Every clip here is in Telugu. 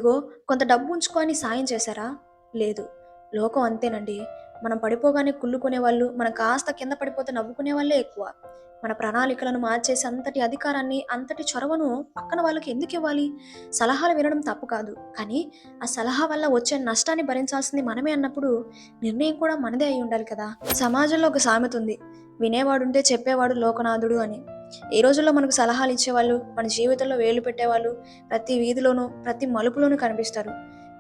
ఇదిగో కొంత డబ్బు ఉంచుకొని సాయం చేశారా? లేదు. లోకం అంతేనండి. మనం పడిపోగానే కుళ్ళుకునేవాళ్ళు, మనం కాస్త కింద పడిపోతే నవ్వుకునే వాళ్ళే ఎక్కువ. మన ప్రణాళికలను మార్చేసి అంతటి అధికారాన్ని, అంతటి చొరవను పక్కన వాళ్ళకి ఎందుకివ్వాలి? సలహాలు వినడం తప్పు కాదు. కానీ ఆ సలహా వల్ల వచ్చే నష్టాన్ని భరించాల్సింది మనమే అన్నప్పుడు నిర్ణయం కూడా మనదే అయి ఉండాలి కదా! సమాజంలో ఒక సామెత ఉంది. వినేవాడుంటే చెప్పేవాడు లోకనాథుడు అని. ఈ రోజుల్లో మనకు సలహాలు ఇచ్చేవాళ్ళు, మన జీవితంలో వేలు పెట్టేవాళ్ళు ప్రతి వీధిలోనూ, ప్రతి మలుపులోనూ కనిపిస్తారు.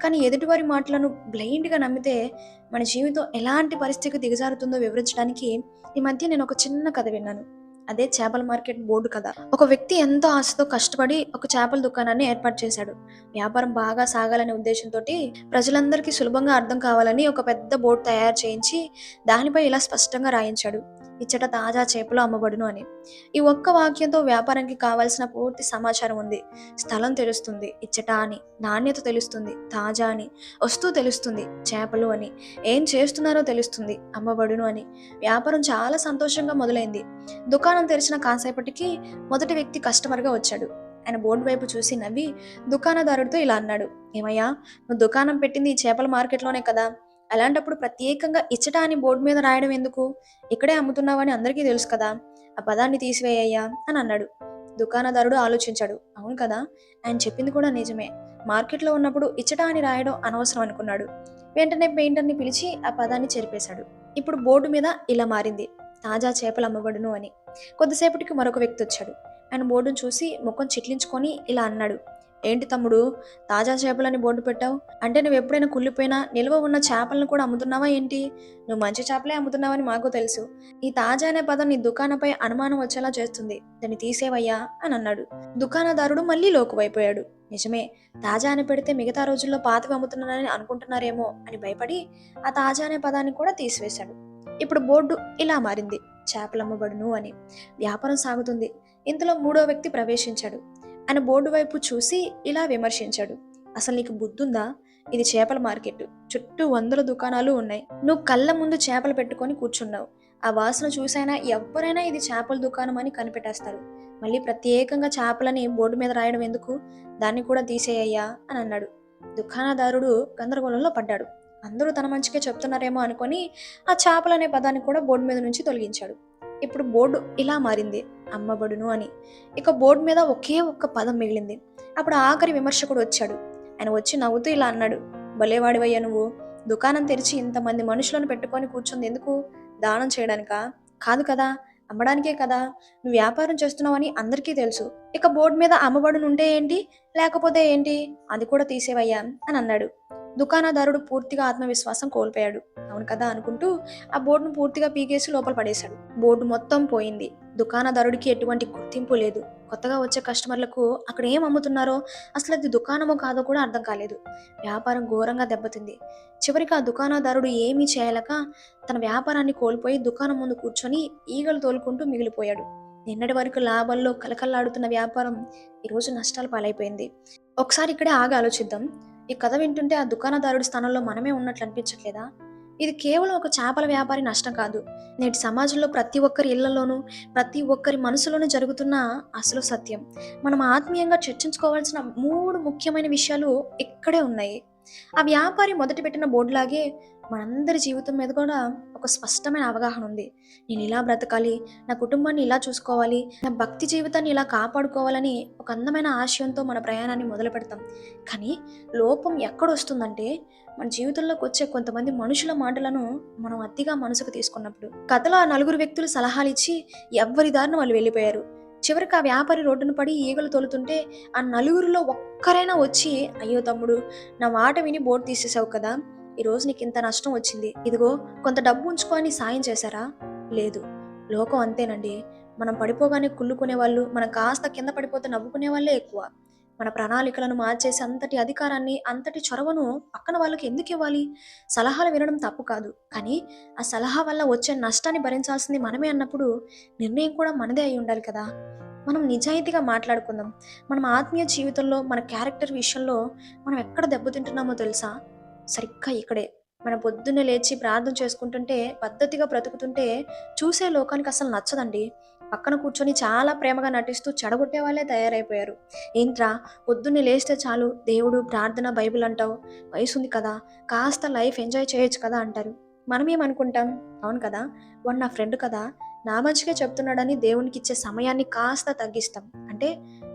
కానీ ఎదుటివారి మాటలను బ్లైండ్‌గా నమ్మితే మన జీవితం ఎలాంటి పరిస్థితికి దిగజారుతుందో వివరించడానికి ఈ మధ్య నేను ఒక చిన్న కథ విన్నాను. అదే చేపల మార్కెట్ బోర్డు కథ. ఒక వ్యక్తి ఎంతో ఆశతో కష్టపడి ఒక చేపల దుకాణాన్ని ఏర్పాటు చేశాడు. వ్యాపారం బాగా సాగాలనే ఉద్దేశంతోటి ప్రజలందరికీ సులభంగా అర్థం కావాలని ఒక పెద్ద బోర్డు తయారు చేయించి దానిపై ఇలా స్పష్టంగా రాయించాడు. ఇచ్చట తాజా చేపలు అమ్మబడును అని. ఈ ఒక్క వాక్యంతో వ్యాపారానికి కావాల్సిన పూర్తి సమాచారం ఉంది. స్థలం తెలుస్తుంది ఇచ్చట అని, నాణ్యత తెలుస్తుంది తాజా అని, వస్తువు తెలుస్తుంది చేపలు అని, ఏం చేస్తున్నారో తెలుస్తుంది అమ్మబడును అని. వ్యాపారం చాలా సంతోషంగా మొదలైంది. దుకాణం తెరిచిన కాసేపటికి మొదటి వ్యక్తి కస్టమర్గా వచ్చాడు. ఆయన బోర్డు వైపు చూసి నవ్వి దుకాణదారుడితో ఇలా అన్నాడు: ఏమయ్యా, నువ్వు దుకాణం పెట్టింది ఈ చేపల మార్కెట్లోనే కదా, అలాంటప్పుడు ప్రత్యేకంగా ఇచ్చట అని బోర్డు మీద రాయడం ఎందుకు? ఇక్కడే అమ్ముతున్నావని అందరికీ తెలుసు కదా, ఆ పదాన్ని తీసివేయ్యా అని అన్నాడు. దుకాణదారుడు ఆలోచించాడు. అవును కదా, ఆయన చెప్పింది కూడా నిజమే. మార్కెట్లో ఉన్నప్పుడు ఇచ్చట అని రాయడం అనవసరం అనుకున్నాడు. వెంటనే పెయింటర్ని పిలిచి ఆ పదాన్ని చెరిపేశాడు. ఇప్పుడు బోర్డు మీద ఇలా మారింది: తాజా చేపలు అమ్మబడును అని. కొద్దిసేపటికి మరొక వ్యక్తి వచ్చాడు. ఆయన బోర్డును చూసి ముఖం చిట్లించుకొని ఇలా అన్నాడు: ఏంటి తమ్ముడు, తాజా చేపలని బోర్డు పెట్టావు? అంటే నువ్వు ఎప్పుడైనా కుళ్ళిపోయినా నిల్వ ఉన్న చేపలను కూడా అమ్ముతున్నావా ఏంటి? నువ్వు మంచి చేపలే అమ్ముతున్నావని మాకు తెలుసు. ఈ తాజా అనే పదం నీ దుకాణంపై అనుమానం వచ్చేలా చేస్తుంది. దాన్ని తీసేవయ్యా అని అన్నాడు. దుకాణదారుడు మళ్ళీ లోకువైపోయాడు. నిజమే, తాజా అని పెడితే మిగతా రోజుల్లో పాతవి అమ్ముతున్నానని అనుకుంటున్నారేమో అని భయపడి ఆ తాజా అనే పదాన్ని కూడా తీసివేశాడు. ఇప్పుడు బోర్డు ఇలా మారింది: చేపలమ్మబడును అని. వ్యాపారం సాగుతుంది. ఇంతలో మూడో వ్యక్తి ప్రవేశించాడు. ఆయన బోర్డు వైపు చూసి ఇలా విమర్శించాడు: అసలు నీకు బుద్ధుందా? ఇది చేపల మార్కెట్. చుట్టూ వందల దుకాణాలు ఉన్నాయి. నువ్వు కళ్ళ ముందు చేపలు పెట్టుకొని కూర్చున్నావు. ఆ వాసన చూసైనా ఎవ్వరైనా ఇది చేపల దుకాణం అని కనిపెట్టేస్తారు. మళ్ళీ ప్రత్యేకంగా చేపలని బోర్డు మీద రాయడం ఎందుకు? దాన్ని కూడా తీసేయ్యా అని అన్నాడు. దుకాణదారుడు గందరగోళంలో పడ్డాడు. అందరూ తన మంచికే చెప్తున్నారేమో అనుకొని ఆ చేపలనే పదాన్ని కూడా బోర్డు మీద నుంచి తొలగించాడు. ఇప్పుడు బోర్డు ఇలా మారింది: అమ్మబడును అని. ఇక బోర్డు మీద ఒకే ఒక్క పదం మిగిలింది. అప్పుడు ఆఖరి విమర్శకుడు వచ్చాడు. ఆయన వచ్చి నవ్వుతూ ఇలా అన్నాడు: భలేవాడివయ్యా నువ్వు. దుకాణం తెరిచి ఇంతమంది మనుషులను పెట్టుకొని కూర్చుంది ఎందుకు? దానం చేయడానికా? కాదు కదా, అమ్మడానికే కదా. నువ్వు వ్యాపారం చేస్తున్నావని అందరికీ తెలుసు. ఇక బోర్డు మీద అమ్మబడునుంటే ఏంటి, లేకపోతే ఏంటి, అది కూడా తీసేవయ్యా అని అన్నాడు. దుకాణదారుడు పూర్తిగా ఆత్మవిశ్వాసం కోల్పోయాడు. అవును కదా అనుకుంటూ ఆ బోర్డును పూర్తిగా పీకేసి లోపల పడేశాడు. బోర్డు మొత్తం పోయింది. దుకాణదారుడికి ఎటువంటి గుర్తింపు లేదు. కొత్తగా వచ్చే కస్టమర్లకు అక్కడ ఏం అమ్ముతున్నారో, అసలు అది దుకాణమో కాదో కూడా అర్థం కాలేదు. వ్యాపారం ఘోరంగా దెబ్బతింది. చివరికి ఆ దుకాణదారుడు ఏమీ చేయలేక తన వ్యాపారాన్ని కోల్పోయి దుకాణం ముందు కూర్చొని ఈగలు తోలుకుంటూ మిగిలిపోయాడు. నిన్నటి వరకు లాభాల్లో కలకల్లాడుతున్న వ్యాపారం ఈరోజు నష్టాలు పాలైపోయింది. ఒకసారి ఇక్కడే ఆగి ఆలోచిద్దాం. ఈ కథ వింటుంటే ఆ దుకాణదారుడి స్థానంలో మనమే ఉన్నట్లు అనిపించట్లేదా? ఇది కేవలం ఒక చేపల వ్యాపారి నష్టం కాదు. నేటి సమాజంలో ప్రతి ఒక్కరి ఇళ్లలోనూ, ప్రతి ఒక్కరి మనసులోనూ జరుగుతున్న అసలు సత్యం. మనం ఆత్మీయంగా చర్చించుకోవాల్సిన 3 ముఖ్యమైన విషయాలు ఇక్కడే ఉన్నాయి. ఆ వ్యాపారి మొదట పెట్టిన బోర్డులాగే మనందరి జీవితం మీద కూడా ఒక స్పష్టమైన అవగాహన ఉంది. నేను ఇలా బ్రతకాలి, నా కుటుంబాన్ని ఇలా చూసుకోవాలి, నా భక్తి జీవితాన్ని ఇలా కాపాడుకోవాలని ఒక అందమైన ఆశయంతో మన ప్రయాణాన్ని మొదలు పెడతాం. కానీ లోపం ఎక్కడొస్తుందంటే, మన జీవితంలోకి వచ్చే కొంతమంది మనుషుల మాటలను మనం అతిగా మనసుకు తీసుకున్నప్పుడు. కథలో ఆ నలుగురు వ్యక్తులు సలహాలు ఇచ్చి ఎవ్వరి దారిన వాళ్ళు వెళ్ళిపోయారు. చివరికి ఆ వ్యాపారి రోడ్డున పడి ఈగలు తోలుతుంటే ఆ నలుగురిలో ఒక్కరైనా వచ్చి, అయ్యో తమ్ముడు, నా మాట విని బోర్డు తీసేసావు కదా, ఈరోజు నీకు ఇంత నష్టం వచ్చింది. ఇదిగో కొంత డబ్బు ఉంచుకొని సాయం చేశారా? లేదు. లోకం అంతేనండి. మనం పడిపోగానే కుళ్ళుకునే వాళ్ళు, మనం కాస్త కింద పడిపోతే నవ్వుకునే వాళ్ళే ఎక్కువ. మన ప్రణాళికలను మార్చేసి అంతటి అధికారాన్ని, అంతటి చొరవను పక్కన వాళ్ళకి ఎందుకు ఇవ్వాలి? సలహాలు వినడం తప్పు కాదు. కానీ ఆ సలహా వల్ల వచ్చే నష్టాన్ని భరించాల్సింది మనమే అన్నప్పుడు నిర్ణయం కూడా మనదే అయి ఉండాలి కదా! మనం నిజాయితీగా మాట్లాడుకుందాం. మనం ఆత్మీయ జీవితంలో, మన క్యారెక్టర్ విషయంలో మనం ఎక్కడ దెబ్బతింటున్నామో తెలుసా? సరిగ్గా ఇక్కడే. మనం పొద్దున్నే లేచి ప్రార్థన చేసుకుంటుంటే, పద్ధతిగా బ్రతుకుతుంటే చూసే లోకానికి అసలు నచ్చదండి. పక్కన కూర్చొని చాలా ప్రేమగా నటిస్తూ చెడగొట్టే వాళ్ళే తయారైపోయారు. ఏంట్రా పొద్దున్నే లేస్తే చాలు దేవుడు, ప్రార్థన, బైబిల్ అంటావు. వయసుంది కదా! కాస్త లైఫ్ ఎంజాయ్ చేయొచ్చు కదా అంటారు. మనమేమనుకుంటాం, అవును కదా! వాడు నా ఫ్రెండ్ కదా! నా మంచికే చెప్తున్నాడని దేవునికిచ్చే సమయాన్ని కాస్త తగ్గిస్తాం. అంటే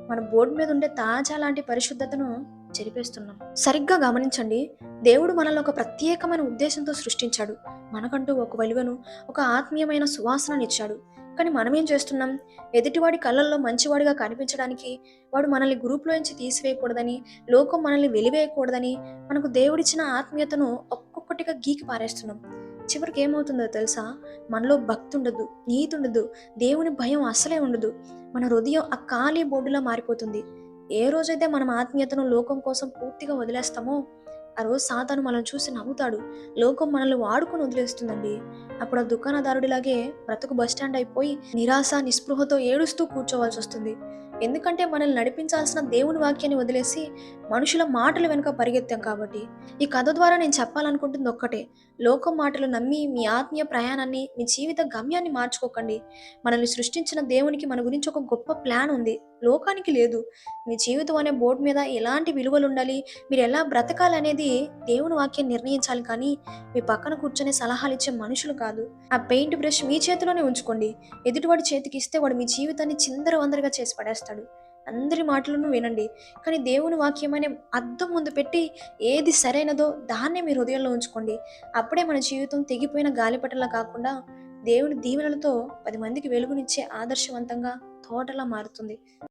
మన బోర్డు మీద ఉండే తాజా లాంటి పరిశుద్ధతను చెరిపేస్తున్నాం. సరిగ్గా గమనించండి. దేవుడు మనల్ని ఒక ప్రత్యేకమైన ఉద్దేశంతో సృష్టించాడు. మనకంటూ ఒక విలువను, ఒక ఆత్మీయమైన సువాసననిచ్చాడు. కానీ మనమేం చేస్తున్నాం? ఎదుటివాడి కళ్ళల్లో మంచివాడిగా కనిపించడానికి, వాడు మనల్ని గ్రూప్‌లోంచి తీసివేయకూడదని, లోకం మనల్ని వెలివేయకూడదని, మనకు దేవుడిచ్చిన ఆత్మీయతను ఒక్కొక్కటిగా గీకి పారేస్తున్నాం. చివరికి ఏమవుతుందో తెలుసా? మనలో భక్తి ఉండదు, నీతి ఉండదు, దేవుని భయం అస్సలే ఉండదు. మన హృదయం ఆ ఖాళీ బోర్డులా మారిపోతుంది. ఏ రోజైతే మనం ఆత్మీయతను లోకం కోసం పూర్తిగా వదిలేస్తామో, ఆ రోజు సాతాను మనల్ని చూసి నవ్వుతాడు. లోకం మనల్ని వాడుకొని వదిలేస్తుందండి. అప్పుడు ఆ దుకాణదారుడిలాగే బ్రతుకు బస్టాండ్ అయిపోయి నిరాశ, నిస్పృహతో ఏడుస్తూ కూర్చోవాల్సొస్తుంది. ఎందుకంటే మనల్ని నడిపించాల్సిన దేవుని వాక్యాన్ని వదిలేసి మనుషుల మాటల వెనుక పరిగెత్తాం కాబట్టి. ఈ కథ ద్వారా నేను చెప్పాలనుకుంటుంది ఒక్కటే. లోకం మాటలు నమ్మి మీ ఆత్మీయ ప్రయాణాన్ని, మీ జీవిత గమ్యాన్ని మార్చుకోకండి. మనల్ని సృష్టించిన దేవునికి మన గురించి ఒక గొప్ప ప్లాన్ ఉంది. లోకానికి లేదు. మీ జీవితం అనే బోర్డ్ మీద ఎలాంటి విలువలుండాలి, మీరెలా బ్రతకాలనేది దేవుని వాక్యం నిర్ణయించాలి కానీ, మీ పక్కన కూర్చొని సలహాలిచ్చే మనుషులు కాదు. ఆ పెయింట్ బ్రష్ మీ చేతిలోనే ఉంచుకోండి. ఎదుటివాడి చేతికిస్తే వాడు మీ జీవితాన్ని చిందరవందరగా చేసి పడేస్తాడు. అందరి మాటలను వినండి. కానీ దేవుని వాక్యం అనే అద్దం ముందు పెట్టి ఏది సరైనదో దాన్నే మీ హృదయంలో ఉంచుకోండి. అప్పుడే మన జీవితం తెగిపోయిన గాలిపటంలా కాకుండా దేవుని దీవెనలతో 10 మందికి వెలుగునిచ్చే ఆదర్శవంతంగా తోటలా మారుతుంది.